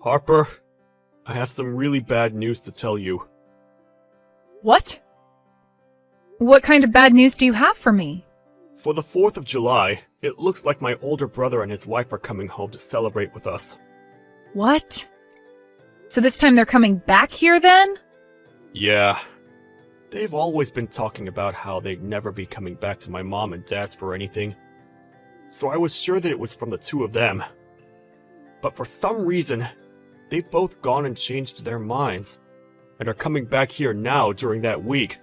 Harper, I have some really bad news to tell you. What? What kind of bad news do you have for me? For the 4th of July, it looks like my older brother and his wife are coming home to celebrate with us. What? So this time they're coming back here then? Yeah. They've always been talking about how they'd never be coming back to my mom and dad's for anything. So I was sure that it was from the two of them. But for some reason, they've both gone and changed their minds, and are coming back here now during that week.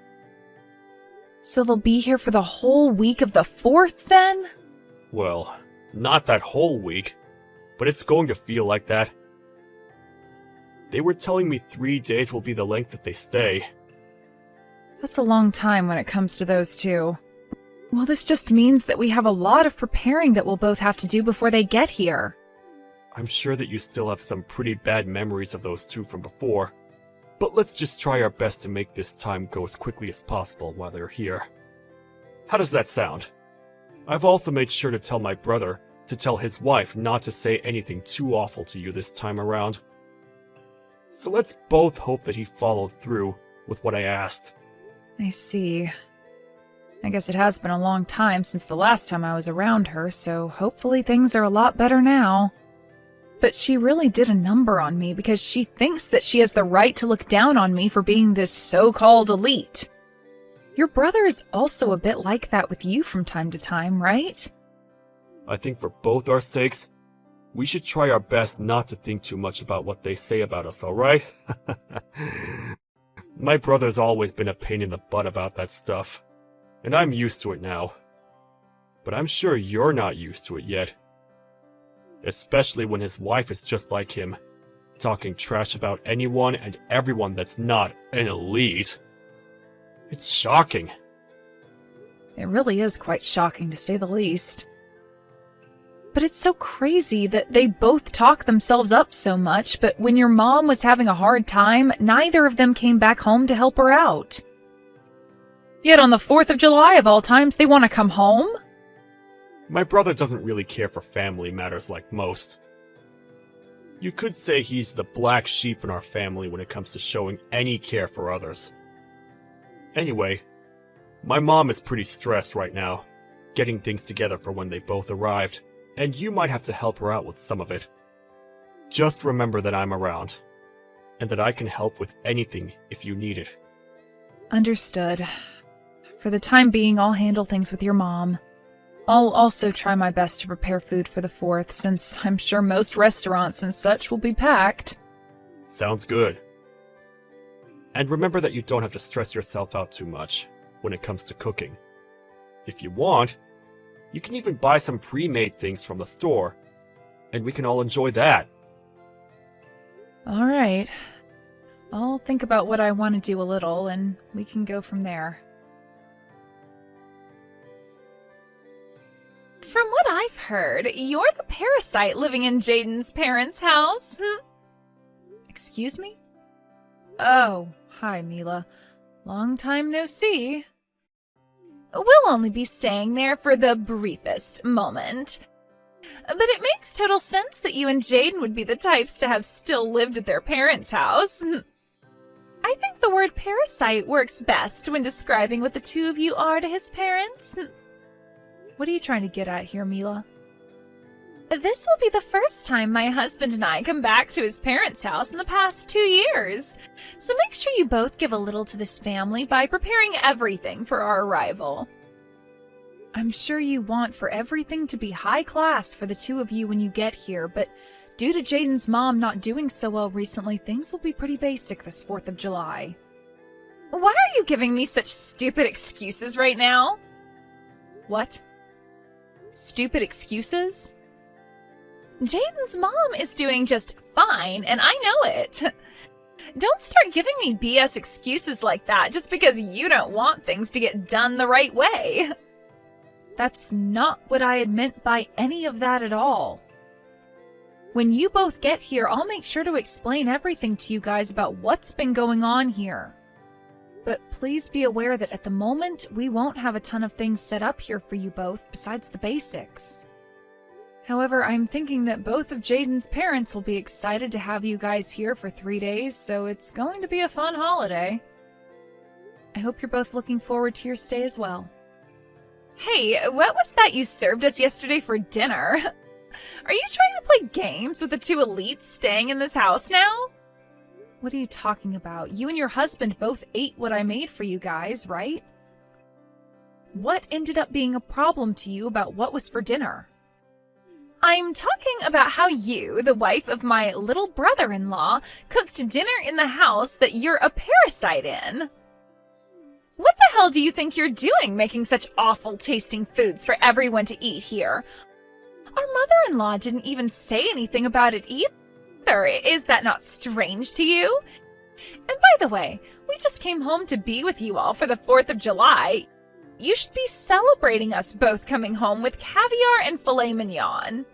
So they'll be here for the whole week of the 4th then? Well, not that whole week, but it's going to feel like that. They were telling me 3 days will be the length that they stay. That's a long time when it comes to those two. Well, this just means that we have a lot of preparing that we'll both have to do before they get here. I'm sure that you still have some pretty bad memories of those two from before, but let's just try our best to make this time go as quickly as possible while they're here. How does that sound? I've also made sure to tell my brother to tell his wife not to say anything too awful to you this time around. So let's both hope that he follows through with what I asked. I see. I guess it has been a long time since the last time I was around her, so hopefully things are a lot better now. But she really did a number on me because she thinks that she has the right to look down on me for being this so-called elite. Your brother is also a bit like that with you from time to time, right? I think for both our sakes, we should try our best not to think too much about what they say about us, alright? My brother's always been a pain in the butt about that stuff, and I'm used to it now. But I'm sure you're not used to it yet. Especially when his wife is just like him, talking trash about anyone and everyone that's not an elite. It's shocking. It really is quite shocking, to say the least. But it's so crazy that they both talk themselves up so much, but when your mom was having a hard time, neither of them came back home to help her out. Yet on the 4th of July of all times, they want to come home? My brother doesn't really care for family matters like most. You could say he's the black sheep in our family when it comes to showing any care for others. Anyway, my mom is pretty stressed right now, getting things together for when they both arrived, and you might have to help her out with some of it. Just remember that I'm around, and that I can help with anything if you need it. Understood. For the time being, I'll handle things with your mom. I'll also try my best to prepare food for the 4th, since I'm sure most restaurants and such will be packed. Sounds good. And remember that you don't have to stress yourself out too much when it comes to cooking. If you want, you can even buy some pre-made things from the store, and we can all enjoy that. Alright. I'll think about what I want to do a little, and we can go from there. From what I've heard, you're the parasite living in Jaden's parents' house. Excuse me? Oh, hi, Mila. Long time no see. We'll only be staying there for the briefest moment. But it makes total sense that you and Jaden would be the types to have still lived at their parents' house. I think the word parasite works best when describing what the two of you are to his parents. What are you trying to get at here, Mila? This will be the first time my husband and I come back to his parents' house in the past 2 years. So make sure you both give a little to this family by preparing everything for our arrival. I'm sure you want for everything to be high class for the two of you when you get here, but due to Jaden's mom not doing so well recently, things will be pretty basic this 4th of July. Why are you giving me such stupid excuses right now? What? Stupid excuses? Jaden's mom is doing just fine, and I know it. Don't start giving me BS excuses like that just because you don't want things to get done the right way. That's not what I had meant by any of that at all. When you both get here, I'll make sure to explain everything to you guys about what's been going on here. But please be aware that at the moment, we won't have a ton of things set up here for you both besides the basics. However, I'm thinking that both of Jaden's parents will be excited to have you guys here for 3 days, so it's going to be a fun holiday. I hope you're both looking forward to your stay as well. Hey, what was that you served us yesterday for dinner? Are you trying to play games with the two elites staying in this house now? What are you talking about? You and your husband both ate what I made for you guys, right? What ended up being a problem to you about what was for dinner? I'm talking about how you, the wife of my little brother-in-law, cooked dinner in the house that you're a parasite in. What the hell do you think you're doing making such awful-tasting foods for everyone to eat here? Our mother-in-law didn't even say anything about it either. Is that not strange to you? And by the way, we just came home to be with you all for the 4th of July. You should be celebrating us both coming home with caviar and filet mignon.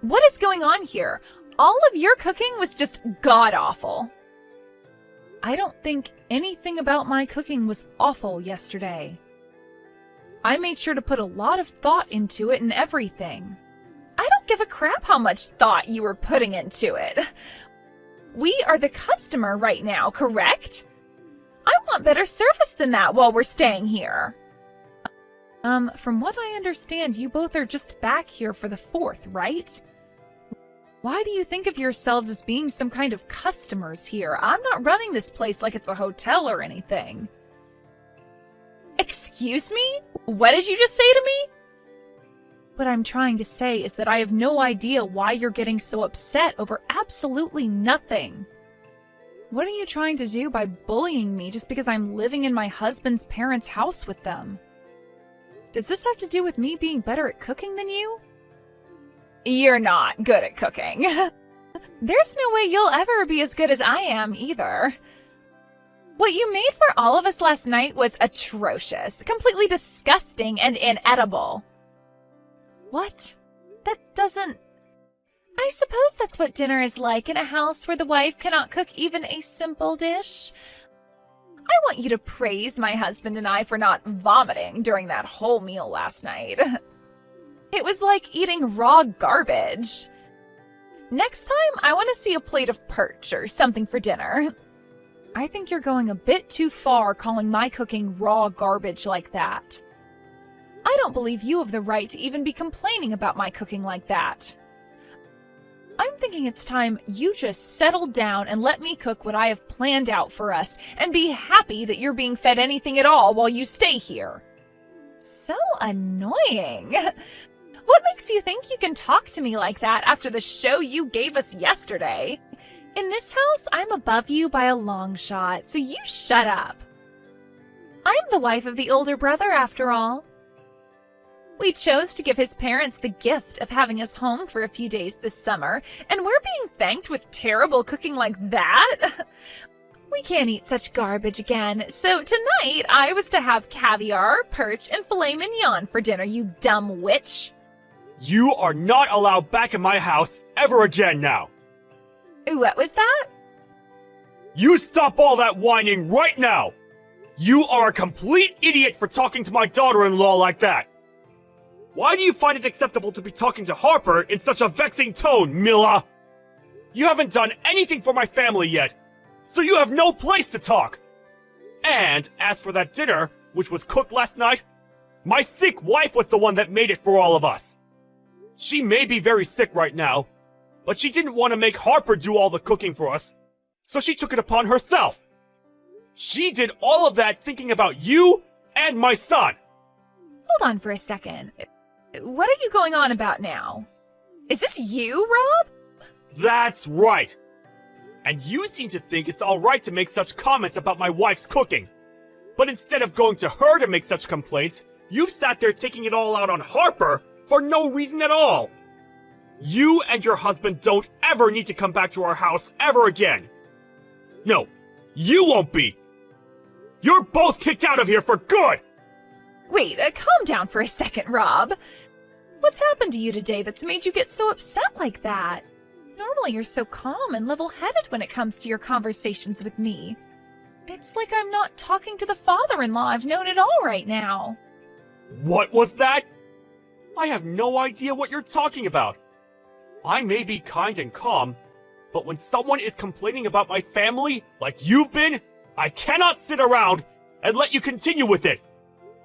What is going on here? All of your cooking was just god-awful. I don't think anything about my cooking was awful yesterday. I made sure to put a lot of thought into it and everything. I don't give a crap how much thought you were putting into it. We are the customer right now, correct? I want better service than that while we're staying here. From what I understand, you both are just back here for the 4th, right? Why do you think of yourselves as being some kind of customers here? I'm not running this place like it's a hotel or anything. Excuse me? What did you just say to me? What I'm trying to say is that I have no idea why you're getting so upset over absolutely nothing. What are you trying to do by bullying me just because I'm living in my husband's parents' house with them? Does this have to do with me being better at cooking than you? You're not good at cooking. There's no way you'll ever be as good as I am either. What you made for all of us last night was atrocious, completely disgusting and inedible. What? That doesn't... I suppose that's what dinner is like in a house where the wife cannot cook even a simple dish. I want you to praise my husband and I for not vomiting during that whole meal last night. It was like eating raw garbage. Next time, I want to see a plate of perch or something for dinner. I think you're going a bit too far calling my cooking raw garbage like that. I don't believe you have the right to even be complaining about my cooking like that. I'm thinking it's time you just settle down and let me cook what I have planned out for us and be happy that you're being fed anything at all while you stay here. So annoying. What makes you think you can talk to me like that after the show you gave us yesterday? In this house, I'm above you by a long shot, so you shut up. I'm the wife of the older brother, after all. We chose to give his parents the gift of having us home for a few days this summer, and we're being thanked with terrible cooking like that? We can't eat such garbage again, so tonight I was to have caviar, perch, and filet mignon for dinner, you dumb witch. You are not allowed back in my house ever again now! What was that? You stop all that whining right now! You are a complete idiot for talking to my daughter-in-law like that! Why do you find it acceptable to be talking to Harper in such a vexing tone, Mila? You haven't done anything for my family yet, so you have no place to talk! And as for that dinner, which was cooked last night, my sick wife was the one that made it for all of us. She may be very sick right now, but she didn't want to make Harper do all the cooking for us, so she took it upon herself. She did all of that thinking about you and my son. Hold on for a second. What are you going on about now? Is this you, Rob? That's right. And you seem to think it's alright to make such comments about my wife's cooking. But instead of going to her to make such complaints, you sat there taking it all out on Harper for no reason at all. You and your husband don't ever need to come back to our house ever again. No, you won't be. You're both kicked out of here for good! Wait, calm down for a second, Rob. What's happened to you today that's made you get so upset like that? Normally you're so calm and level-headed when it comes to your conversations with me. It's like I'm not talking to the father-in-law I've known at all right now. What was that? I have no idea what you're talking about. I may be kind and calm, but when someone is complaining about my family, like you've been, I cannot sit around and let you continue with it.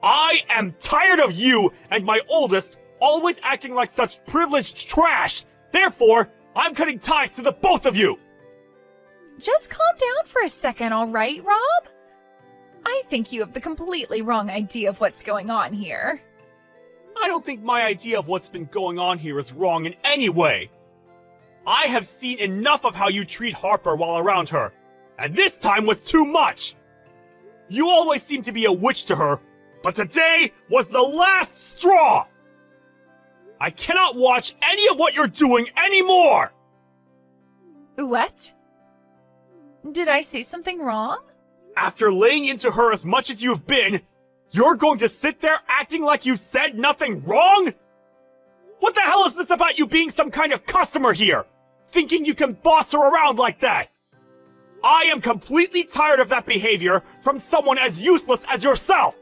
I am tired of you and my oldest always acting like such privileged trash. Therefore, I'm cutting ties to the both of you. Just calm down for a second, all right, Rob? I think you have the completely wrong idea of what's going on here. I don't think my idea of what's been going on here is wrong in any way. I have seen enough of how you treat Harper while around her, and this time was too much. You always seem to be a witch to her, but today was the last straw. I cannot watch any of what you're doing anymore. What? Did I say something wrong? After laying into her as much as you've been, you're going to sit there acting like you said nothing wrong? What the hell is this about you being some kind of customer here? Thinking you can boss her around like that? I am completely tired of that behavior from someone as useless as yourself!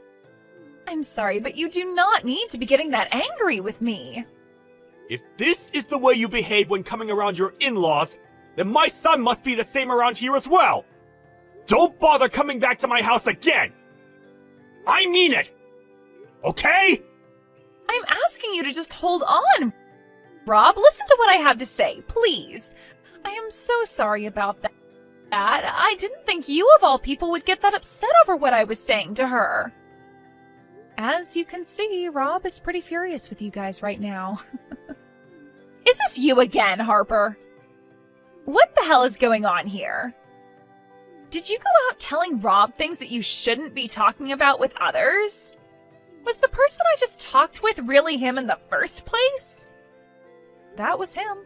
I'm sorry, but you do not need to be getting that angry with me. If this is the way you behave when coming around your in-laws, then my son must be the same around here as well! Don't bother coming back to my house again! I mean it! Okay? I'm asking you to just hold on. Rob, listen to what I have to say, please. I am so sorry about that. I didn't think you of all people would get that upset over what I was saying to her. As you can see, Rob is pretty furious with you guys right now. Is this you again, Harper? What the hell is going on here? Did you go out telling Rob things that you shouldn't be talking about with others? Was the person I just talked with really him in the first place? That was him.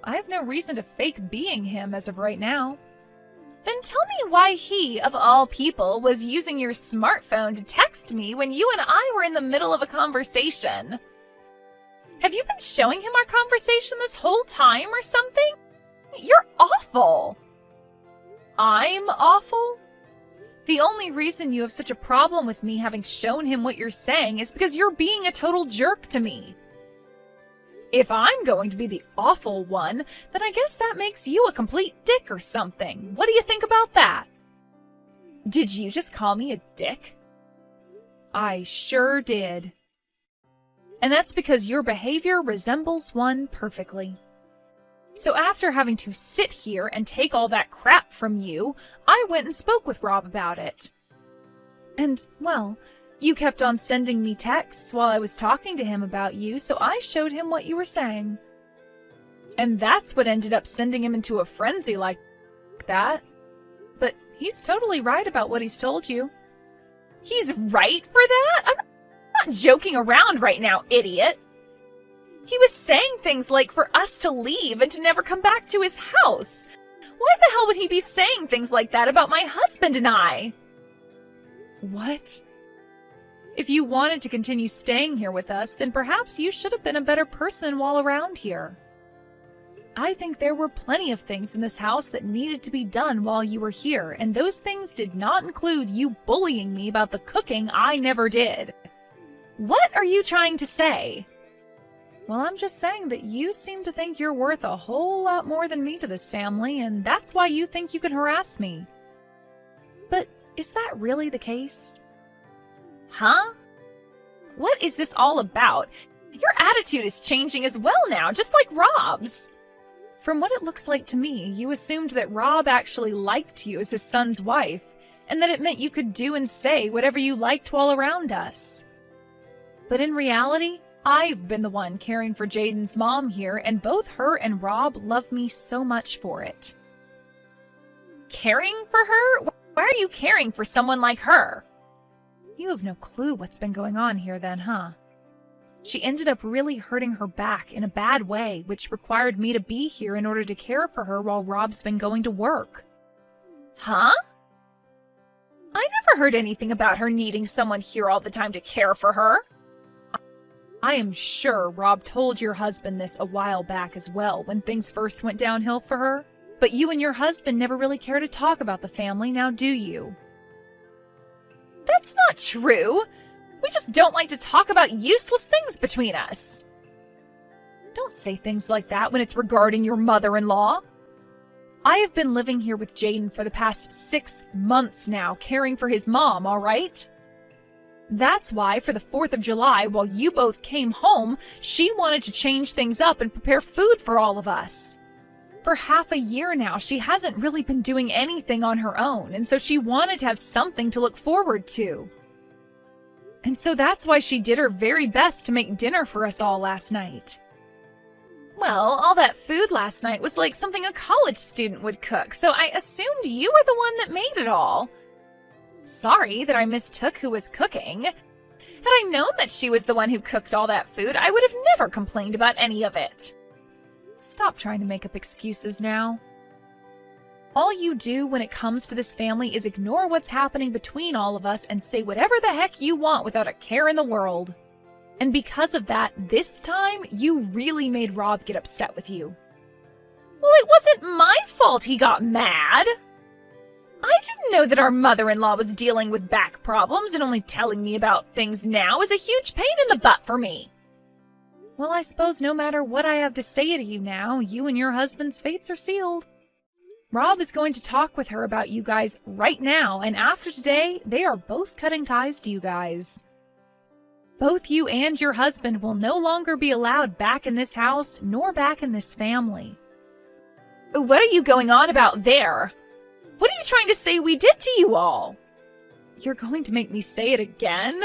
I have no reason to fake being him as of right now. Then tell me why he, of all people, was using your smartphone to text me when you and I were in the middle of a conversation. Have you been showing him our conversation this whole time or something? You're awful. I'm awful? The only reason you have such a problem with me having shown him what you're saying is because you're being a total jerk to me. If I'm going to be the awful one, then I guess that makes you a complete dick or something. What do you think about that? Did you just call me a dick? I sure did. And that's because your behavior resembles one perfectly. So after having to sit here and take all that crap from you, I went and spoke with Rob about it. And, well, you kept on sending me texts while I was talking to him about you, so I showed him what you were saying. And that's what ended up sending him into a frenzy like that. But he's totally right about what he's told you. He's right for that? I'm not joking around right now, idiot. He was saying things like for us to leave and to never come back to his house. Why the hell would he be saying things like that about my husband and I? What? If you wanted to continue staying here with us, then perhaps you should have been a better person while around here. I think there were plenty of things in this house that needed to be done while you were here, and those things did not include you bullying me about the cooking I never did. What are you trying to say? Well, I'm just saying that you seem to think you're worth a whole lot more than me to this family, and that's why you think you can harass me. But is that really the case? Huh? What is this all about? Your attitude is changing as well now, just like Rob's. From what it looks like to me, you assumed that Rob actually liked you as his son's wife, and that it meant you could do and say whatever you liked while around us. But in reality, I've been the one caring for Jaden's mom here, and both her and Rob love me so much for it. Caring for her? Why are you caring for someone like her? You have no clue what's been going on here then, huh? She ended up really hurting her back in a bad way, which required me to be here in order to care for her while Rob's been going to work. Huh? I never heard anything about her needing someone here all the time to care for her. I am sure Rob told your husband this a while back as well, when things first went downhill for her. But you and your husband never really care to talk about the family, now do you? That's not true. We just don't like to talk about useless things between us. Don't say things like that when it's regarding your mother-in-law. I have been living here with Jaden for the past 6 months now, caring for his mom, all right? That's why, for the 4th of July, while you both came home, she wanted to change things up and prepare food for all of us. For half a year now, she hasn't really been doing anything on her own, and so she wanted to have something to look forward to. And so that's why she did her very best to make dinner for us all last night. Well, all that food last night was like something a college student would cook, so I assumed you were the one that made it all. Sorry that I mistook who was cooking. Had I known that she was the one who cooked all that food, I would have never complained about any of it. Stop trying to make up excuses now. All you do when it comes to this family is ignore what's happening between all of us and say whatever the heck you want without a care in the world. And because of that, this time, you really made Rob get upset with you. Well, it wasn't my fault he got mad. I didn't know that our mother-in-law was dealing with back problems, and only telling me about things now is a huge pain in the butt for me. Well, I suppose no matter what I have to say to you now, you and your husband's fates are sealed. Rob is going to talk with her about you guys right now, and after today, they are both cutting ties to you guys. Both you and your husband will no longer be allowed back in this house, nor back in this family. What are you going on about there? What are you trying to say we did to you all? You're going to make me say it again?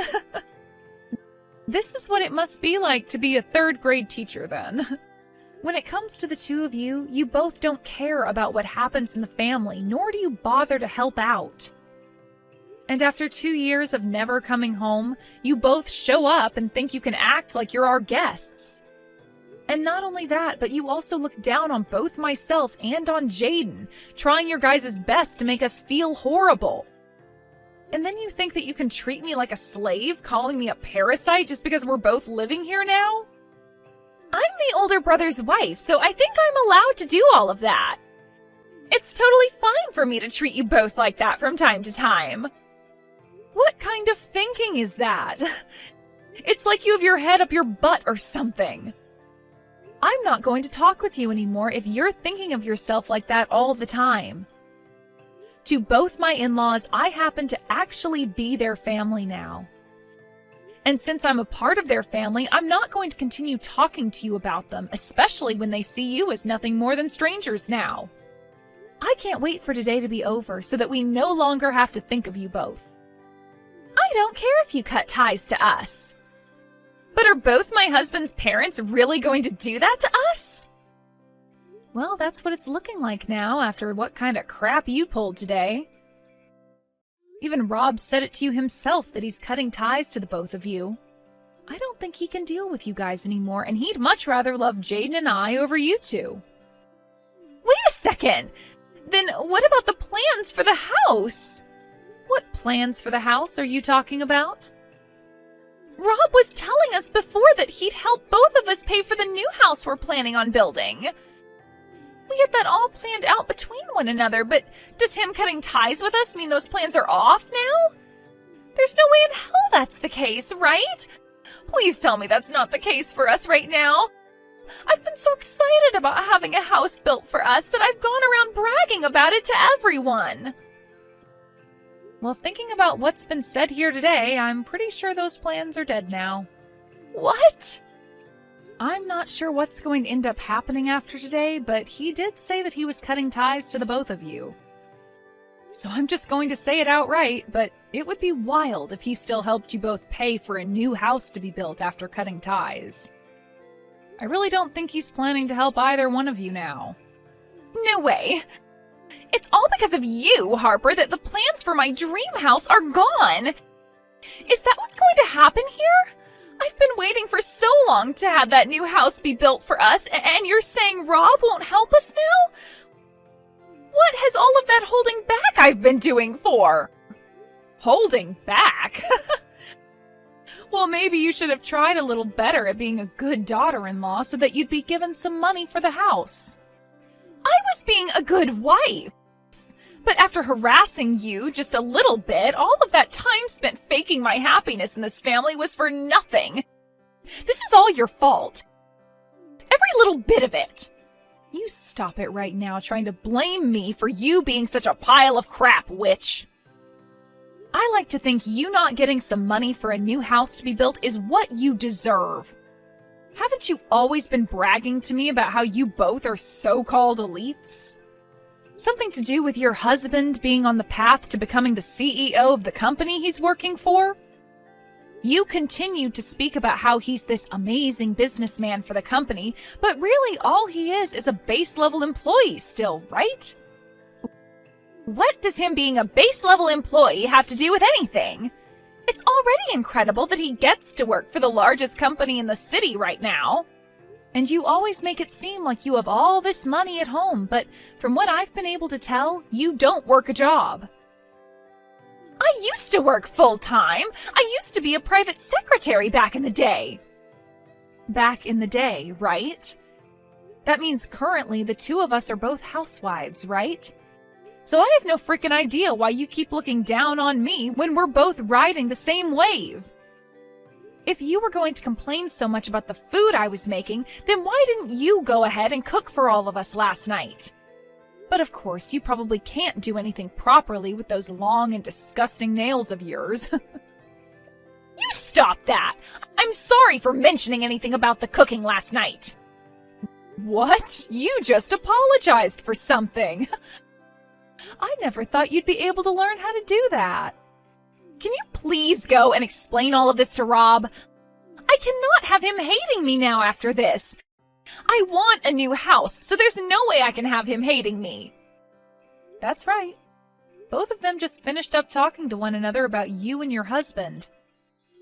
This is what it must be like to be a 3rd grade teacher then. When it comes to the two of you, you both don't care about what happens in the family, nor do you bother to help out. And after 2 years of never coming home, you both show up and think you can act like you're our guests. And not only that, but you also look down on both myself and on Jaden, trying your guys' best to make us feel horrible. And then you think that you can treat me like a slave, calling me a parasite just because we're both living here now? I'm the older brother's wife, so I think I'm allowed to do all of that. It's totally fine for me to treat you both like that from time to time. What kind of thinking is that? It's like you have your head up your butt or something. I'm not going to talk with you anymore if you're thinking of yourself like that all the time. To both my in-laws, I happen to actually be their family now. And since I'm a part of their family, I'm not going to continue talking to you about them, especially when they see you as nothing more than strangers now. I can't wait for today to be over so that we no longer have to think of you both. I don't care if you cut ties to us. But are both my husband's parents really going to do that to us? Well, that's what it's looking like now after what kind of crap you pulled today. Even Rob said it to you himself that he's cutting ties to the both of you. I don't think he can deal with you guys anymore, and he'd much rather love Jaden and I over you two. Wait a second! Then what about the plans for the house? What plans for the house are you talking about? Rob was telling us before that he'd help both of us pay for the new house we're planning on building. We had that all planned out between one another, but does him cutting ties with us mean those plans are off now? There's no way in hell that's the case, right? Please tell me that's not the case for us right now. I've been so excited about having a house built for us that I've gone around bragging about it to everyone. Well, thinking about what's been said here today, I'm pretty sure those plans are dead now. What? I'm not sure what's going to end up happening after today, but he did say that he was cutting ties to the both of you. So I'm just going to say it outright, but it would be wild if he still helped you both pay for a new house to be built after cutting ties. I really don't think he's planning to help either one of you now. No way. It's all because of you, Harper, that the plans for my dream house are gone. Is that what's going to happen here? I've been waiting for so long to have that new house be built for us, and you're saying Rob won't help us now? What has all of that holding back I've been doing for? Holding back? Well, maybe you should have tried a little better at being a good daughter-in-law so that you'd be given some money for the house. I was being a good wife. But after harassing you just a little bit, all of that time spent faking my happiness in this family was for nothing. This is all your fault. Every little bit of it. You stop it right now trying to blame me for you being such a pile of crap, witch. I like to think you not getting some money for a new house to be built is what you deserve. Haven't you always been bragging to me about how you both are so-called elites? Something to do with your husband being on the path to becoming the CEO of the company he's working for? You continue to speak about how he's this amazing businessman for the company, but really all he is a base-level employee still, right? What does him being a base-level employee have to do with anything? It's already incredible that he gets to work for the largest company in the city right now. And you always make it seem like you have all this money at home, but from what I've been able to tell, you don't work a job. I used to work full-time. I used to be a private secretary back in the day. Back in the day, right? That means currently the two of us are both housewives, right? So I have no freaking idea why you keep looking down on me when we're both riding the same wave. If you were going to complain so much about the food I was making, then why didn't you go ahead and cook for all of us last night? But of course, you probably can't do anything properly with those long and disgusting nails of yours. You stop that! I'm sorry for mentioning anything about the cooking last night. What? You just apologized for something. I never thought you'd be able to learn how to do that. Can you please go and explain all of this to Rob? I cannot have him hating me now after this. I want a new house, so there's no way I can have him hating me. That's right. Both of them just finished up talking to one another about you and your husband.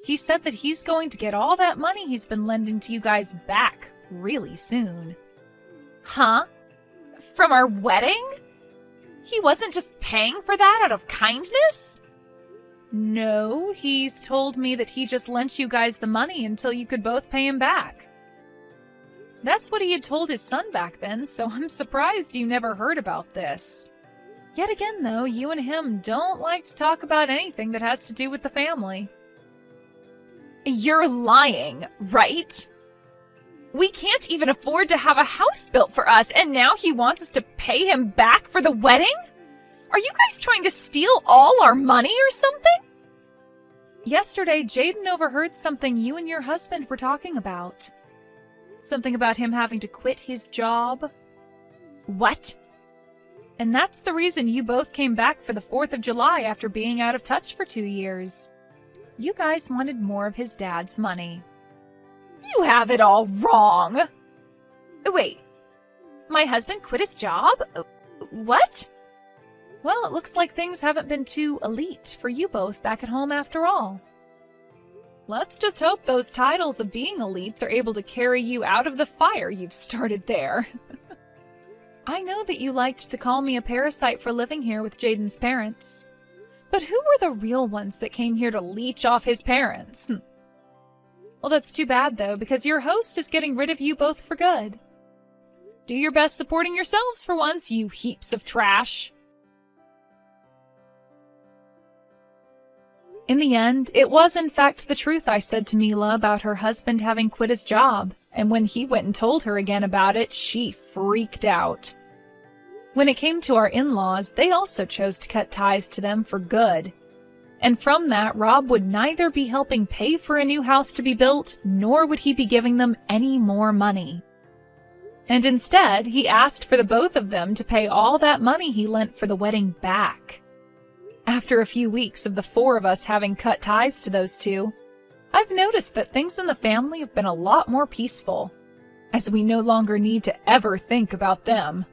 He said that he's going to get all that money he's been lending to you guys back really soon. Huh? From our wedding? He wasn't just paying for that out of kindness? No, he's told me that he just lent you guys the money until you could both pay him back. That's what he had told his son back then, so I'm surprised you never heard about this. Yet again, though, you and him don't like to talk about anything that has to do with the family. You're lying, right? We can't even afford to have a house built for us, and now he wants us to pay him back for the wedding? Are you guys trying to steal all our money or something? Yesterday, Jaden overheard something you and your husband were talking about. Something about him having to quit his job. What? And that's the reason you both came back for the 4th of July after being out of touch for 2 years. You guys wanted more of his dad's money. You have it all wrong. Wait, my husband quit his job? What? Well, it looks like things haven't been too elite for you both back at home after all. Let's just hope those titles of being elites are able to carry you out of the fire you've started there. I know that you liked to call me a parasite for living here with Jaden's parents. But who were the real ones that came here to leech off his parents? Well, that's too bad, though, because your host is getting rid of you both for good. Do your best supporting yourselves for once, you heaps of trash. In the end, it was in fact the truth I said to Mila about her husband having quit his job, and when he went and told her again about it, she freaked out. When it came to our in-laws, they also chose to cut ties to them for good. And from that, Rob would neither be helping pay for a new house to be built, nor would he be giving them any more money. And instead, he asked for the both of them to pay all that money he lent for the wedding back. After a few weeks of the 4 of us having cut ties to those two, I've noticed that things in the family have been a lot more peaceful, as we no longer need to ever think about them.